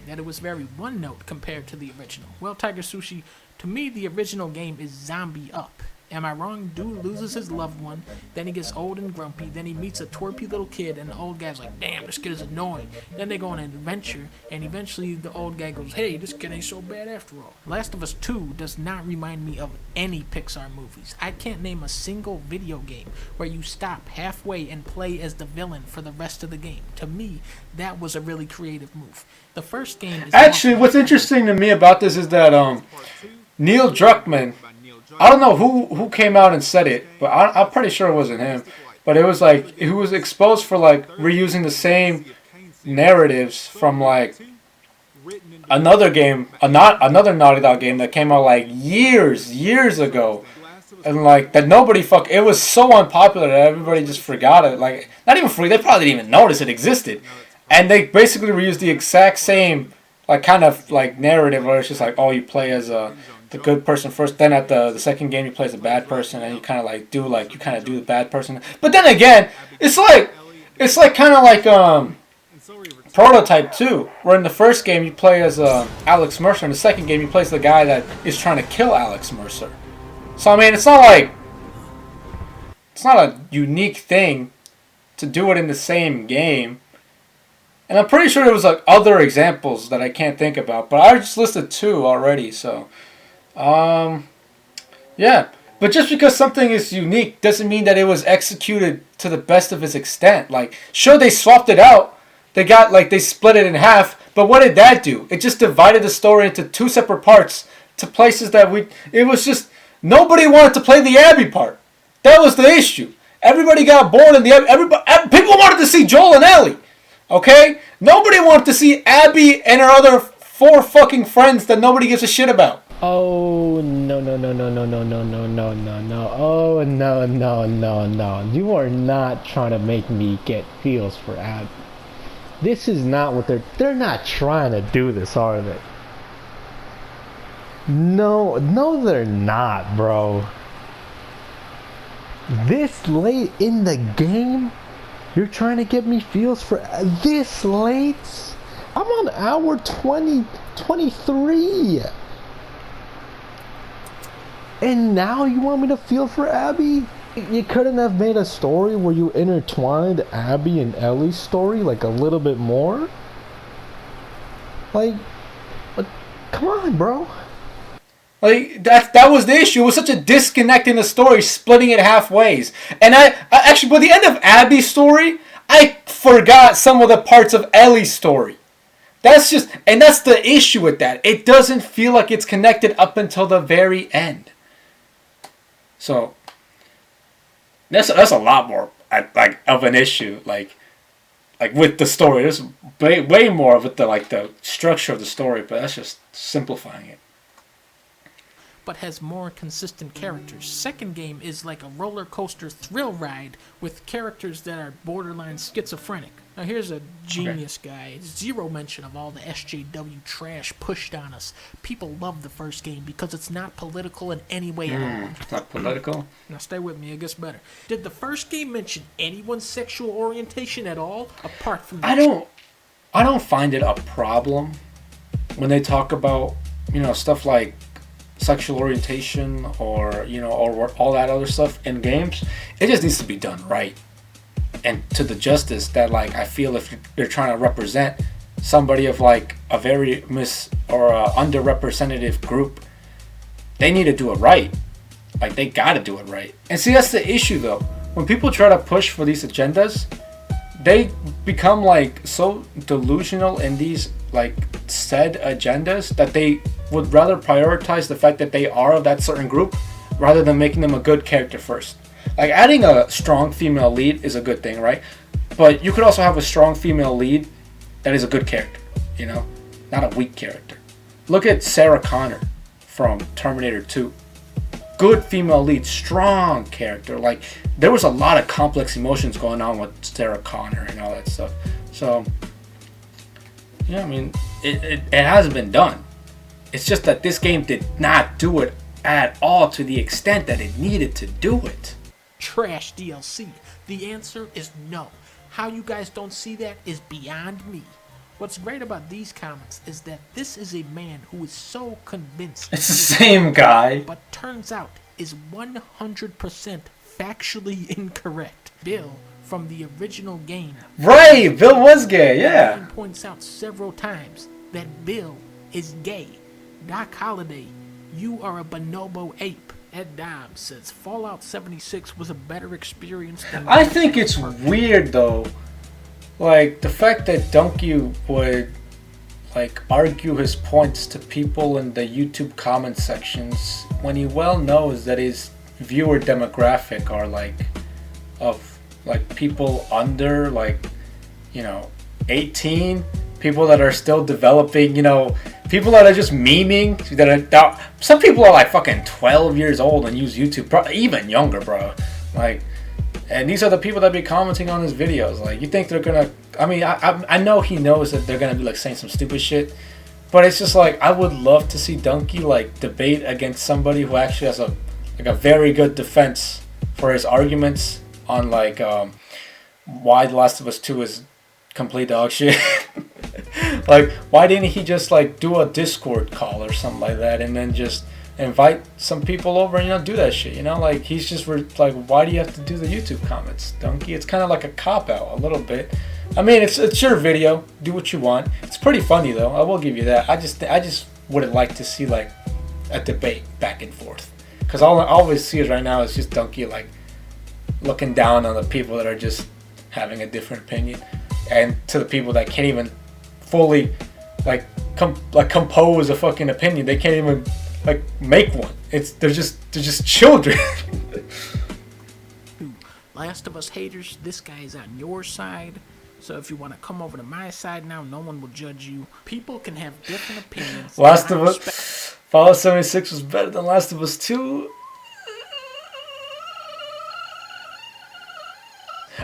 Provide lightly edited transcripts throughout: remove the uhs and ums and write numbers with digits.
that it was very one note compared to the original. Well, Tiger Sushi, to me, the original game is Zombie Up. Am I wrong? Dude loses his loved one, then he gets old and grumpy, then he meets a twerpy little kid, and the old guy's like, damn, this kid is annoying. Then they go on an adventure, and eventually the old guy goes, hey, this kid ain't so bad after all. Last of Us 2 does not remind me of any Pixar movies. I can't name a single video game where you stop halfway and play as the villain for the rest of the game. To me, that was a really creative move. The first game is... Actually, what's interesting to me about this is that Neil Druckmann, I don't know who came out and said it, but I'm pretty sure it wasn't him. But it was like he was exposed for like reusing the same narratives from like another game, another Naughty Dog game that came out like years ago, and like that nobody it was so unpopular that everybody just forgot it. Like not even free, they probably didn't even notice it existed, and they basically reused the exact same like kind of like narrative where it's just like, oh, you play as the good person first, then at the second game you play as a bad person, and you kind of like do the bad person. But then again, it's like kind of like Prototype 2, where in the first game you play as Alex Mercer, in the second game you play as the guy that is trying to kill Alex Mercer. So I mean, it's not a unique thing to do it in the same game. And I'm pretty sure there was like other examples that I can't think about, but I just listed 2 already, so yeah. But just because something is unique doesn't mean that it was executed to the best of its extent. Like, sure, they swapped it out. They split it in half, but what did that do? It just divided the story into 2 separate parts to places that it was just, nobody wanted to play the Abby part. That was the issue. Everybody got bored in people wanted to see Joel and Ellie. Okay? Nobody wanted to see Abby and her other 4 fucking friends that nobody gives a shit about. Oh, no. Oh, no. You are not trying to make me get feels for Abby. This is not what they're not trying to do this, are they? No, they're not, bro. This late in the game, you're trying to get me feels for this late? I'm on hour 23. And now you want me to feel for Abby? You couldn't have made a story where you intertwined Abby and Ellie's story like a little bit more? Like come on, bro. Like that was the issue. It was such a disconnect in the story, splitting it halfways. And I actually, by the end of Abby's story, I forgot some of the parts of Ellie's story. That's the issue with that. It doesn't feel like it's connected up until the very end. So that's a lot more like of an issue, like with the story. There's way more of it, the structure of the story, but that's just simplifying it. But has more consistent characters. Second game is like a roller coaster thrill ride with characters that are borderline schizophrenic. Now here's a genius guy. Zero mention of all the SJW trash pushed on us. People love the first game because it's not political in any way at all. It's not political? Now stay with me, it gets better. Did the first game mention anyone's sexual orientation at all, apart from I don't find it a problem when they talk about, stuff like sexual orientation or all that other stuff in games. It just needs to be done right and to the justice that I feel if they're trying to represent somebody of a very underrepresentative group, they need to do it right. They gotta do it right. And see, that's the issue though. When people try to push for these agendas, they become so delusional in these said agendas that they would rather prioritize the fact that they are of that certain group rather than making them a good character first. Adding a strong female lead is a good thing, right? But you could also have a strong female lead that is a good character, not a weak character. Look at Sarah Connor from Terminator 2. Good female lead, strong character. There was a lot of complex emotions going on with Sarah Connor and all that stuff. So, yeah, I mean, it hasn't been done. It's just that this game did not do it at all to the extent that it needed to do it. Trash DLC. The answer is no. How you guys don't see that is beyond me. What's great about these comments is that this is a man who is so convinced It's the same guy. but turns out is 100% factually incorrect. Bill from the original game. Right, Bill was gay, yeah. Points out several times that Bill is gay. Doc Holliday, you are a bonobo ape. Ed Dobbs says Fallout 76 was a better experience than... I think it's weird though, like the fact that Dunkey would like argue his points to people in the YouTube comment sections when he well knows that his viewer demographic are like of like people under like 18, people that are still developing, people that are just memeing, that some people are like fucking 12 years old and use YouTube, even younger, bro. Like, and these are the people that be commenting on his videos. Like, you think they're gonna? I mean, I know he knows that they're gonna be like saying some stupid shit, but it's just like I would love to see Dunkey like debate against somebody who actually has a very good defense for his arguments on like why The Last of Us 2 is complete dog shit. Like, why didn't he just like do a Discord call or something like that and then just invite some people over and do that shit, like he's just like, why do you have to do the YouTube comments, Dunkey? It's kind of like a cop out a little bit. I mean, it's your video, do what you want. It's pretty funny though, I will give you that. I just would like to see like a debate back and forth, because all I always see is right now is just Dunkey like looking down on the people that are just having a different opinion, and to the people that can't even fully like compose a fucking opinion. They can't even like make one. They're just children. Last of Us haters, this guy is on your side. So if you want to come over to my side now, no one will judge you. People can have different opinions. Last of Us, Fallout 76 was better than Last of Us 2.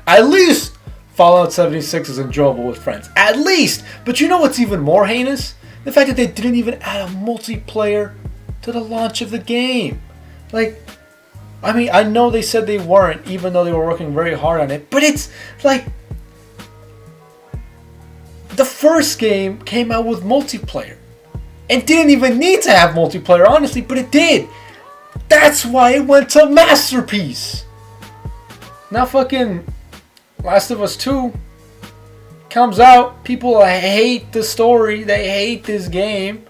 At least Fallout 76 is enjoyable with friends. At least! But you know what's even more heinous? The fact that they didn't even add a multiplayer to the launch of the game. Like, I mean, I know they said they weren't, even though they were working very hard on it, but it's like the first game came out with multiplayer and didn't even need to have multiplayer, honestly, but it did. That's why it went to Masterpiece. Now fucking Last of Us 2 comes out, people hate the story, they hate this game,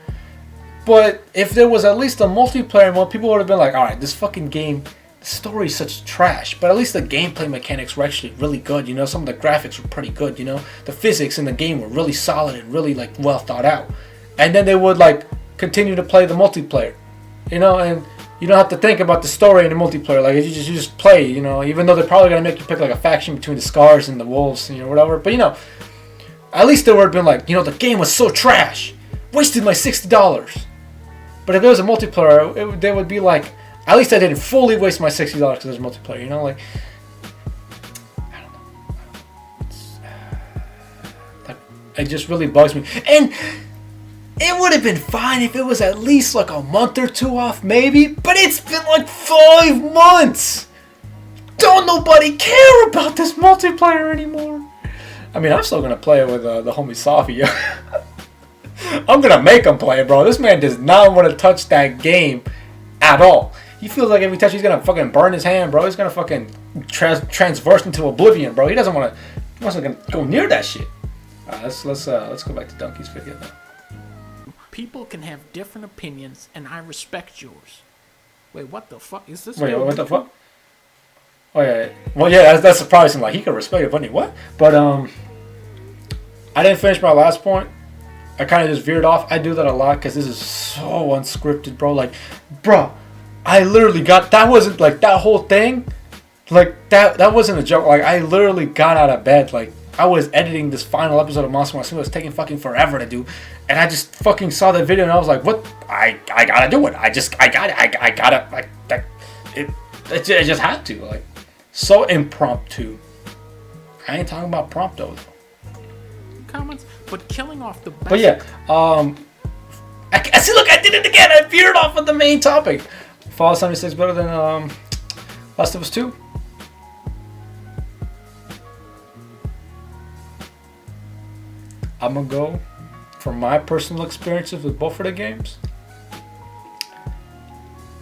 but if there was at least a multiplayer mode, people would have been like, alright, this fucking game, the story is such trash, but at least the gameplay mechanics were actually really good, some of the graphics were pretty good, the physics in the game were really solid and really like well thought out, and then they would like continue to play the multiplayer, and you don't have to think about the story in the multiplayer. Like you just play, even though they're probably gonna make you pick like a faction between the Scars and the Wolves, whatever. But at least they would have been like, the game was so trash, wasted my $60. But if there was a multiplayer, they would be like, at least I didn't fully waste my $60 because there's multiplayer. Like I don't know. It just really bugs me. And it would have been fine if it was at least like a month or two off, maybe. But it's been like 5 months. Don't nobody care about this multiplayer anymore. I mean, I'm still gonna play it with the homie Safi. I'm gonna make him play it, bro. This man does not want to touch that game at all. He feels like every touch he's gonna fucking burn his hand, bro. He's gonna fucking transverse into oblivion, bro. He doesn't want to. He wasn't gonna go near that shit. Let's go back to Dunkey's video now. People can have different opinions, and I respect yours. Wait, what the fuck is this? Wait, what the fuck? Oh yeah. Well, yeah, that's surprising. Like he could respect it, but what? But I didn't finish my last point. I kind of just veered off. I do that a lot because this is so unscripted, bro. Like, bro, I literally got that wasn't like that whole thing. Like that wasn't a joke. Like I literally got out of bed. Like I was editing this final episode of Monster Massacre. It was taking fucking forever to do, and I just fucking saw that video and I was like, what? I gotta do it. I got it. I gotta like that. I just had to. Like so impromptu. I ain't talking about prompto. Comments, but killing off the best. But yeah, I see. Look, I did it again. I veered off of the main topic. Fallout 76 better than Last of Us 2. I'm gonna go from my personal experiences with both of the games.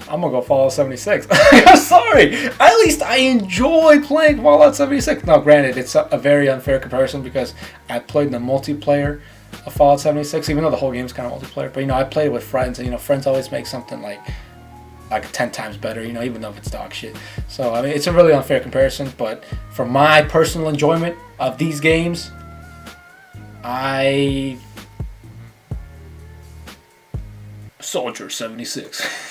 I'm gonna go Fallout 76. I'm sorry. At least I enjoy playing Fallout 76. Now, granted, it's a very unfair comparison because I played the multiplayer of Fallout 76, even though the whole game is kind of multiplayer. But I played it with friends, and friends always make something like 10 times better. Even though it's dog shit. So I mean, it's a really unfair comparison. But for my personal enjoyment of these games, Soldier 76.